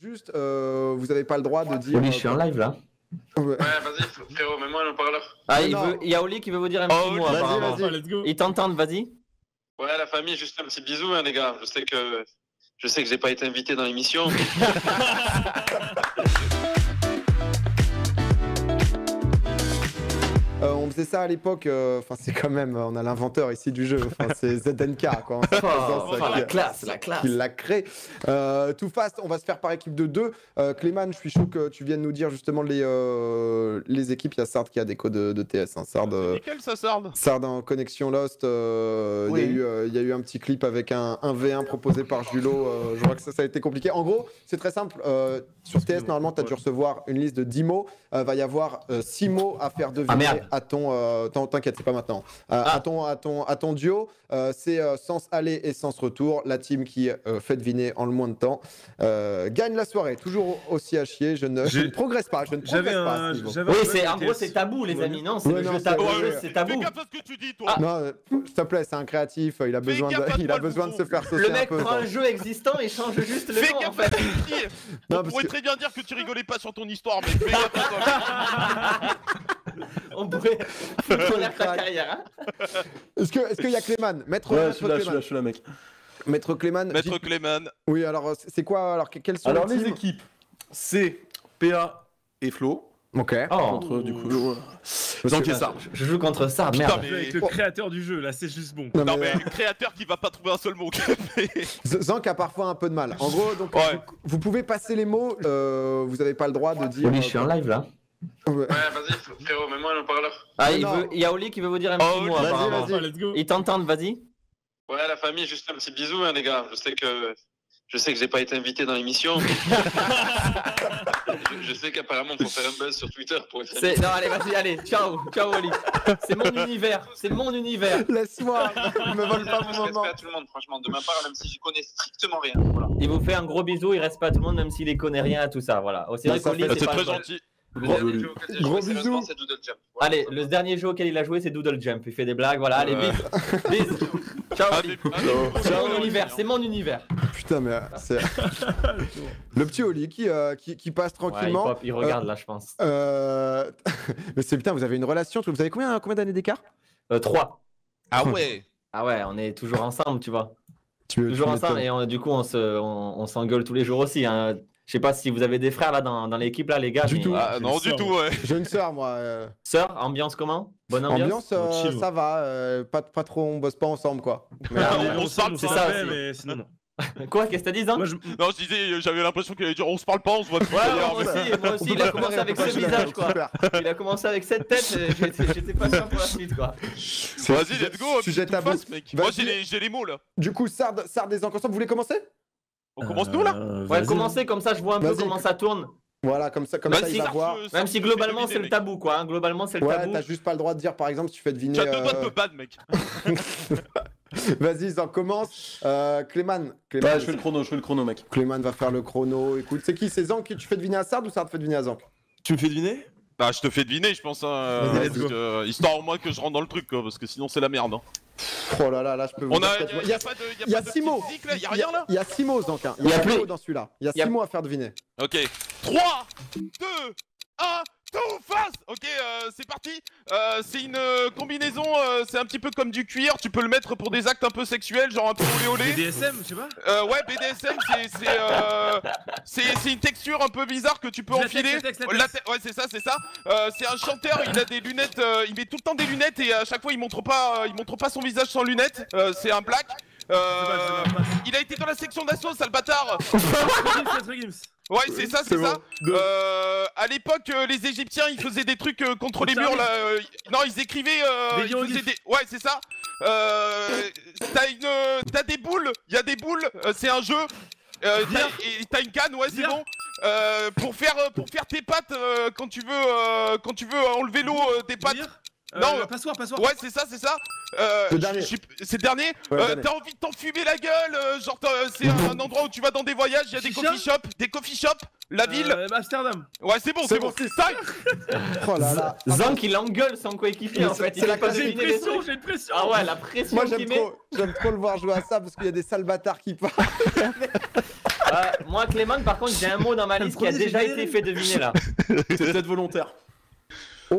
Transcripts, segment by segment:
Juste, vous avez pas le droit de dire. Oli, je suis en live là. Ouais, vas-y, frérot, mets-moi un parleur. Ah, il y a Oli qui veut vous dire un petit mot apparemment. Vas-y. Let's go. Ils t'entendent, vas-y. Ouais, la famille, juste un petit bisou, hein, les gars. Je sais que j'ai pas été invité dans l'émission. On faisait ça à l'époque, enfin c'est quand même, on a l'inventeur ici du jeu, enfin, c'est ZNK quoi. La classe, la classe. Qui l'a créé. Too Fast, on va se faire par équipe de 2. Clément, je suis chaud que tu viennes nous dire justement les équipes. Il y a Sard qui a des codes de TS. Hein. Sard, nickel ça, Sard. Sard en Connexion Lost. Oui. Il y a eu un petit clip avec un V1 proposé par Julo. Je vois que ça a été compliqué. En gros, c'est très simple. Sur TS, normalement, tu as dû recevoir une liste de 10 mots. Va y avoir 6 mots à faire deviner à ton. T'inquiète, c'est pas maintenant. À ton duo. C'est sens aller et sens retour. La team qui fait deviner en le moins de temps gagne la soirée. Toujours aussi à chier. Je ne progresse pas. Je ne progresse pas. À ce niveau. Oui, en gros, c'est tabou, les amis. Non, c'est c'est tabou. Fais gaffe à ce que tu dis, toi. Non, s'il te plaît, c'est un créatif. Il a besoin de se faire saucer le mec un peu. prend un jeu existant et change juste le Fais nom, en gaffe à fait. ce que tu dis. Non, On parce pourrait que- très bien dire que tu rigolais pas sur ton histoire, mais fais gaffe à toi. On pourrait connaître ta carrière. Hein. Est-ce qu'il y a Clément? Maître Ouais, je Clément. suis là, mec. Maître Clément. Maître Clément. Oui, alors c'est quoi? Alors quelles sont Alors, les les teams? équipes, c'est PA et Flo. Ok. Oh, Contre, du coup, Zank et Sard. je joue contre ça, Putain, merde. mais- Avec le créateur du jeu, là, c'est juste bon. Non, Non, mais, mais le créateur qui va pas trouver un seul mot. Zank a parfois un peu de mal. En gros, donc Ouais. vous pouvez passer les mots. Vous n'avez pas le droit de dire. Oli, je suis en live là. Ouais. Ouais, vas-y, frérot, mets-moi un parleur. Ah, Non. il y a Oli qui veut vous dire un petit mot Oli, apparemment. vas-y. Let's go. Ils t'entendent, vas-y. Ouais, la famille, juste un petit bisou, hein, les gars. Je sais que j'ai pas été invité dans l'émission. je sais qu'apparemment, faut faire un buzz sur Twitter pour être invité. Non, allez, vas-y, allez, ciao, ciao Oli. C'est mon univers, c'est mon univers. Laisse-moi. Ne me vole pas mon Respect moment. à tout le monde, franchement, de ma part, même si j'y connais strictement rien. Voilà. Il vous fait un gros bisou, il reste pas à tout le monde, même s'il les connaît rien à tout ça, voilà. Oh, c'est vrai Ça qu'Oli, fait- c'est C'est pas très le bon. gentil. Gros Gros bisous. bisous. C'est Doodle Jump. Voilà. Allez, le dernier jeu auquel il a joué, c'est Doodle Jump. Il fait des blagues, voilà, allez, bis. Ciao Ah, Oli. des- C'est mon univers, c'est mon univers. Putain, mais c'est. Le petit Oli qui passe Ouais, tranquillement. il regarde là, je pense. Mais c'est putain, vous avez une relation. Vous avez combien d'années d'écart? 3. Ah ouais. Ah ouais, on est toujours ensemble, tu vois. Tu Toujours m'étonnes. ensemble et du coup, on s'engueule tous les jours aussi. Hein. Je sais pas si vous avez des frères là dans l'équipe là, les gars. Du mais- tout. Ah non, du tout, ouais. J'ai une sœur, moi. Sœur, ambiance comment? Bonne ambiance? Ambiance, chill. ça va. Pas trop, on bosse pas ensemble, quoi. Mais, Ah, on se parle, c'est ça, ça fait, aussi. mais sinon, non. Quoi? Qu'est-ce que t'as dit, Zan? Moi, je... Non, je disais, j'avais l'impression qu'il allait dire on se parle pas, on se voit tout Ouais, à l'heure. moi mais- aussi, il a commencé avec ce visage quoi. Super. Il a commencé avec cette tête, j'étais pas sûr pour la suite quoi. Vas-y, let's go. Sujet tout tabou. face, mec. Moi, Vas-y. j'ai les mots là. Du coup, Sard des ensemble, vous voulez commencer? On commence nous là. Ouais, commencez comme ça, je vois un peu Vas-y. comment ça tourne. Voilà, comme ça, Vas-y, il va Sard, voir. Même si globalement c'est le tabou quoi. Hein. Globalement c'est le Ouais, tabou. t'as juste pas le droit de dire, par exemple, si tu fais deviner. Tu as deux doigts de bad, mec. Vas-y, Zan commence. Clément. Ouais, je fais le chrono, mec. Clément va faire le chrono. Écoute, c'est qui? C'est Zank qui tu fais deviner à Sard ou Sard te fait deviner à Zank? Tu me fais deviner? Bah, je te fais deviner, je pense. Hein, Vas-y, let's parce go. que, histoire au moins que je rentre dans le truc, quoi, parce que sinon c'est la merde. Hein. Oh là là, là, je peux vous On dire a, peut-être- y a pas de, il y a pas de 6 mots. petite musique, là, y a rien là. Il y a 6 mots, Zank. Hein. Il y a 6 plus. mots dans celui-là. Il y a Il y a- 6 mots à faire deviner. Ok. 3, 2, 1, tout face. Ok, c'est parti. C'est une combinaison, c'est un petit peu comme du cuir. Tu peux le mettre pour des actes un peu sexuels, genre un peu olé olé. BDSM, je sais pas. Ouais, BDSM, c'est une texture un peu bizarre que tu peux Latex, enfiler. latex. Ouais, c'est ça, c'est ça. C'est un chanteur, il a des lunettes, il met tout le temps des lunettes et à chaque fois il montre pas son visage sans lunettes. C'est un black. Il a été dans la section d'assaut, sale bâtard. Ouais, c'est ça, c'est ça. À l'époque, les Égyptiens, ils faisaient des trucs contre les murs là. Non, ils écrivaient. Ils faisaient des... Ouais, c'est ça. T'as des boules. Il y a des boules. C'est un jeu. T'as une canne, ouais, c'est bon. Pour faire tes pattes quand tu veux enlever l'eau des pattes. Non, passoire. Ouais, c'est ça, c'est ça. Le dernier. C'est le dernier. Ouais, le dernier. T'as envie de t'enfumer la gueule, genre c'est un endroit où tu vas dans des voyages, il y a des coffee shops, la ville. Amsterdam. Ouais, c'est bon, c'est bon. Ça, Oh là là. Zank il engueule son coéquipier en fait. c'est Il la fait pas classe. deviner les trucs. J'ai une pression. Ah ouais, la pression Moi qu'il met. j'aime trop le voir jouer à ça parce qu'il y a des sales bâtards qui partent. Moi, Clément, par contre, j'ai un mot dans ma liste qui a déjà été fait deviner là. C'est peut-être volontaire. Oh,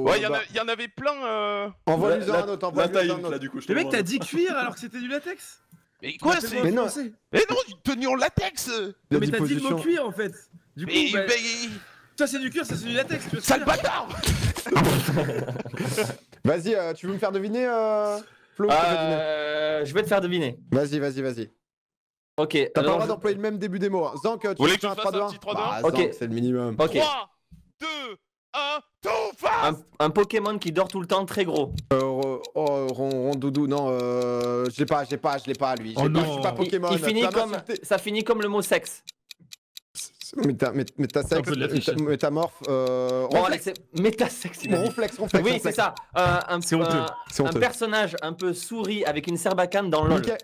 Ouais, il y en avait plein. Envoie-lui un autre, La envoie-lui taille, un autre. là, du coup. je te Le mec, vois. t'as dit cuir alors que c'était du latex. Mais quoi, c'est. Mais non, Mais non, une tenue en latex. il a Mais dit t'as dit le mot position. cuir en fait. Du coup, Mais. ça c'est du cuir, ça c'est du latex. Tu veux Sale bâtard. Vas-y, tu veux me faire deviner, Flo? Tu veux deviner Je vais te faire deviner. Vas-y. Ok. T'as pas le alors, droit d'employer le même début des mots. Hein. Zank, tu voulez veux que je faire un fasse un 3-2-1? petit 3-2-1? Bah, Ok. Zank, c'est le minimum. Ok. 3, 2, 1, tout face. Un Pokémon qui dort tout le temps, très gros. Rondoudou, non, je l'ai pas, lui. Oh non. Je suis pas Pokémon. Il finit tu vas comme, m'insulter. ça finit comme le mot sexe. Métasexe, Un peu de la triche. métamorphe, Bon, allez, c'est métasexe. il a dit. ronflex. Oui, c'est ça. C'est honteux. C'est Un honteux. personnage un peu souris avec une serbacane dans LoL. Mickey.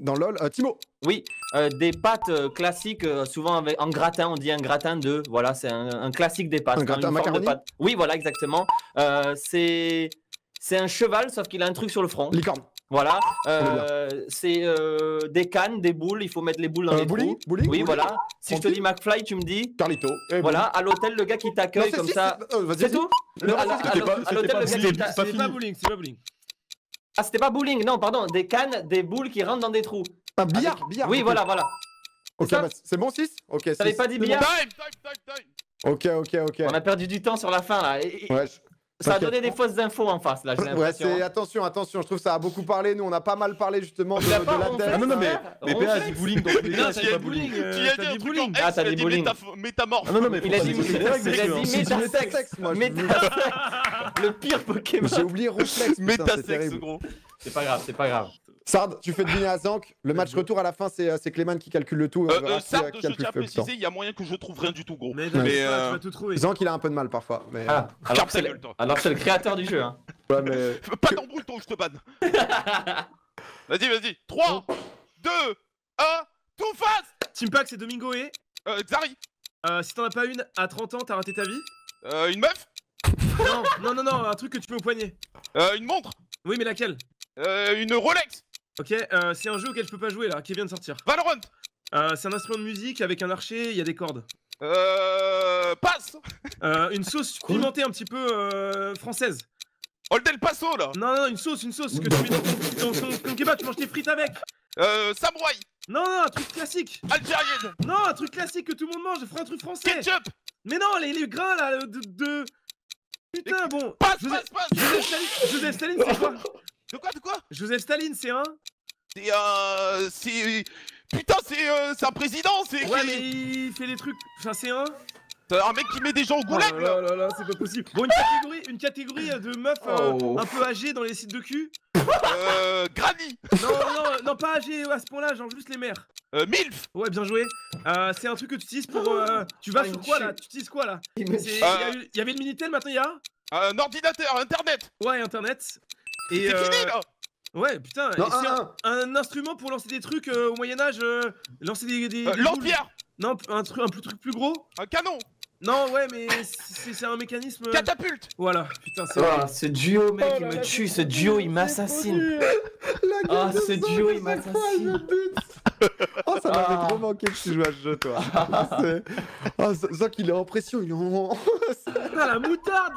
Dans LoL, Timo. Oui, des pâtes classiques, souvent en gratin, on dit un gratin de. Voilà, c'est un classique des pâtes. Un gratin une forme de macaroni pâte. Oui, voilà, exactement. C'est un cheval, sauf qu'il a un truc sur le front. Licorne. Voilà. C'est des cannes, des boules. Il faut mettre les boules dans les Bowling, trous. bowling, Oui, bowling. voilà. Si je te dis McFly, tu me dis. Carlito. Voilà, à l'hôtel, le gars qui t'accueille comme ça. Vas-y, C'est tout. Non, À c'était l'hôtel, le gars qui bowling. t'a- Pas C'est fini. pas bowling, c'est pas bowling. Ah, c'était pas bowling, non, pardon. Des cannes, des boules qui rentrent dans des trous. Un billard. Oui, ok. voilà. Ok, ça. bah, c'est bon 6. Ok, T'avais six. pas dit C'est bon. billard? Time. Ok. On a perdu du temps sur la fin là. Ouais, Ça a t'inquiète. donné des fausses infos en face là, j'ai ouais, l'impression. c'est attention, je trouve que ça a beaucoup parlé. Nous, on a pas mal parlé justement de Il a pas la ronflé, dette. Ah non, mais Ronflex. PA a dit bowling dans tous les Non, cas, t'as c'est dit pas bowling. bowling. Tu as dit T'as un dit truc bowling. en Ah, S, t'as il a dit dit bowling. métamorphe. Ah non, mais Il a dit faut pas déconner avec les règles, monsieur. métasexe. moi, je- Métasexe. Le pire Pokémon. J'ai oublié Ronflex. putain, c'est Métasexe, terrible. gros. C'est pas grave. Sard, tu fais deviner à Zank. Le match retour à la fin, c'est Clément qui calcule le tout. On verra qui Sard, a je le tiens à plus de temps. préciser, il y a moyen que je trouve rien du tout, gros. Mais Mais, t'inquiète pas, tu vas tout trouver. Zank, il a un peu de mal parfois. Mais, Ah, alors Ferme que ta c'est gueule, toi. le créateur du jeu. Hein. ouais, mais... Pas d'embrouille, toi, ou je te banne. Vas-y. 3, 2, 1, tout face. Team Pack, c'est Domingo et. Xari, Si t'en as pas une, à 30 ans, t'as raté ta vie. une meuf, Non, un truc que tu mets au poignet. une montre, Oui, mais laquelle? une Rolex, Ok, c'est un jeu auquel je peux pas jouer là, qui vient de sortir. Valorant, C'est un instrument de musique avec un archer, il y a des cordes. passe, Une sauce pimentée un petit peu française. Old El Paso, là, Non, une sauce que tu mets dans ton kebab, tu manges tes frites avec. samouraï, Non, un truc classique. algérienne, Non, un truc classique que tout le monde mange, je ferai un truc français. ketchup, Mais non, les grains là, de... Putain, bon. passe. Joseph Staline, c'est quoi? De quoi Joseph Staline, c'est un... C'est putain, c'est un président, c'est Ouais, mais il fait des trucs... Enfin, c'est un... un mec qui met des gens au goulag, là. là, c'est pas possible. Bon, une catégorie de meufs un peu âgées dans les sites de cul. Granny, Non, pas âgées à ce point-là, genre juste les mères. MILF, Ouais, bien joué. C'est un truc que tu utilises pour... tu vas sur quoi, là? Tu utilises quoi, là? Il y avait le Minitel, maintenant il y a... un ordinateur, internet, Ouais, Internet. Et c'est fini, là. Ouais, putain, Non, et c'est un instrument pour lancer des trucs au Moyen-Âge, lancer des boules. L'Empire, Non, un truc plus gros. un canon, Non, ouais, mais c'est un mécanisme. catapulte, Voilà, putain, c'est. Oh, ce duo, mec, il me tue. Ce duo, il m'assassine. Ah, ce duo, il m'assassine. Oh, ça m'avait trop manqué que tu joues à ce jeu, toi. Oh, Zank, il est en pression. Il est en... Ah, la moutarde.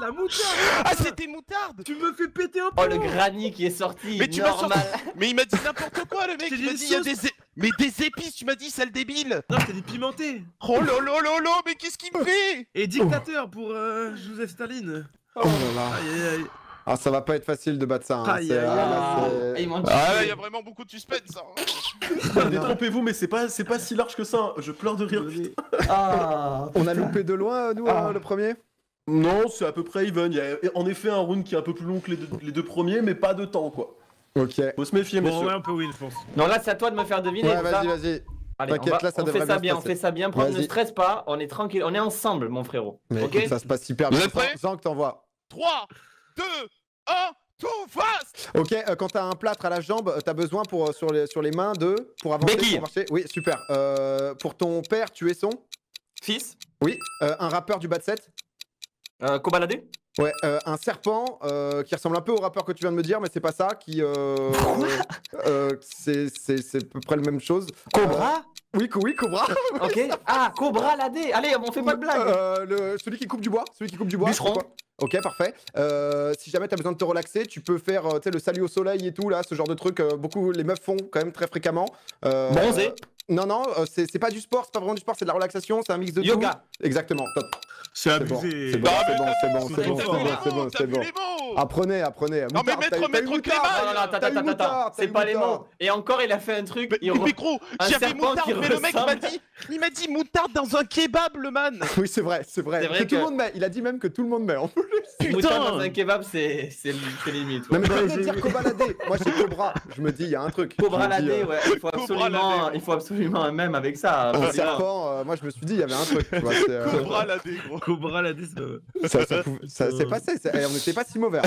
ah, c'était moutarde. Tu me fais péter un Oh, peu. le granny qui est sorti. Mais tu m'as normal. Mais il m'a dit n'importe quoi, le mec. J'ai Il m'a dit dit il y a sauce. mais des épices, tu m'as dit, sale débile. Non, t'as dit pimenté. Oh lolo, mais qu'est-ce qu'il me fait? Et dictateur pour Joseph Staline. Oh là là. Aïe. Ah, ça va pas être facile de battre ça. Hein. Aïe, C'est- aïe, là, Ah, c'est- il m'en Ah, là, il y a vraiment beaucoup de suspense. Hein. Détrompez-vous, mais c'est pas si large que ça. Je pleure de rire. Ah, On a loupé de loin, nous, le premier. Non, c'est à peu près even. Il y a en effet un round qui est un peu plus long que les deux premiers, mais pas de temps, quoi. Ok. Faut se méfier, Bon, messieurs. ouais, on peut win, je pense. Non, là, c'est à toi de me faire deviner. Ouais, c'est ça vas-y. Allez, T'inquiète, là, ça on devrait fait bien ça se bien, on passer. fait ça bien. Prends, ne Vas-y. stresse pas, on est tranquille, on est ensemble, mon frérot. Mais Ok. écoute, ça se passe super Vous bien. êtes prêts Zank, t'envoies. 3, 2, 1, tout face. Ok, quand t'as un plâtre à la jambe, t'as besoin sur les mains pour avancer. Béquille. Pour marcher. Oui, super. Pour ton père, tu es son. Fils, Oui. Un rappeur du bas de 7. Kobalade. Ouais, un serpent qui ressemble un peu au rappeur que tu viens de me dire, mais c'est pas ça. C'est à peu près la même chose. Cobra. Oui, Cobra. Ok. Ah, Cobra la D. Allez, on fait pas de blague. Celui qui coupe du bois. Bûcheron. Ok, parfait. Si jamais t'as besoin de te relaxer, tu peux faire le salut au soleil et tout, là, ce genre de truc. Beaucoup, les meufs font quand même très fréquemment. Bronzer. Non, c'est pas du sport, c'est pas vraiment du sport, c'est de la relaxation, c'est un mix de Yoga. tout. Exactement, top. C'est abusé. abusé. C'est bon. Apprenez. Non mais maître Clément. C'est pas les mots. Et encore, il a fait un truc. Le micro, j'avais moutarde, mais le mec m'a dit moutarde dans un kebab, le man. Oui, c'est vrai. Que tout le monde met. Il a dit même que tout le monde met en plus. Moutarde dans un kebab, c'est limite. Non mais je vais dire Cobra la D. Moi c'est Cobra. Je me dis, il y a un truc. Cobra la D, ouais. Il faut absolument un même avec ça. Un serpent. Moi je me suis dit, il y avait un truc. Cobra la D, gros. Cobra la D, ça s'est passé. On n'était pas si mauvais.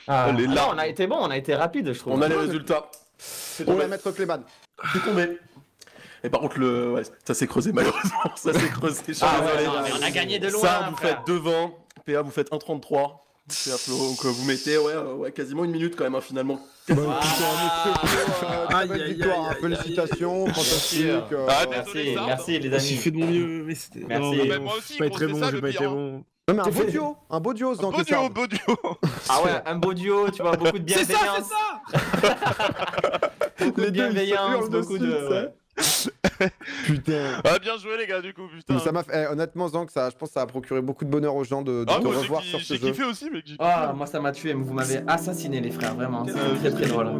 Non, on a été bon, on a été rapide, je trouve. On a les résultats. On va mettre Clément. C'est tombé. Et par contre, ça s'est creusé malheureusement. Ça s'est creusé. On a gagné de loin. Ça, vous faites devant. PA, vous faites 1,33. Donc vous mettez quasiment une minute quand même finalement. Victoire, félicitations, fantastique. Merci les amis. J'ai fait de mon mieux, mais c'était. Merci. Moi aussi, Pas très bon, j'ai pas été bon. Non mais un beau duo dans beau duo. Ah ouais, un beau duo, tu vois, beaucoup de bienveillance. C'est ça. Beaucoup de bienveillance, beaucoup de... Putain. Ah bien joué les gars du coup, putain. Ça m'a fait, honnêtement Zank, je pense que ça a procuré beaucoup de bonheur aux gens de te revoir sur ce jeu. J'ai kiffé aussi mec. Ah moi ça m'a tué, vous m'avez assassiné les frères, vraiment, c'était très très drôle.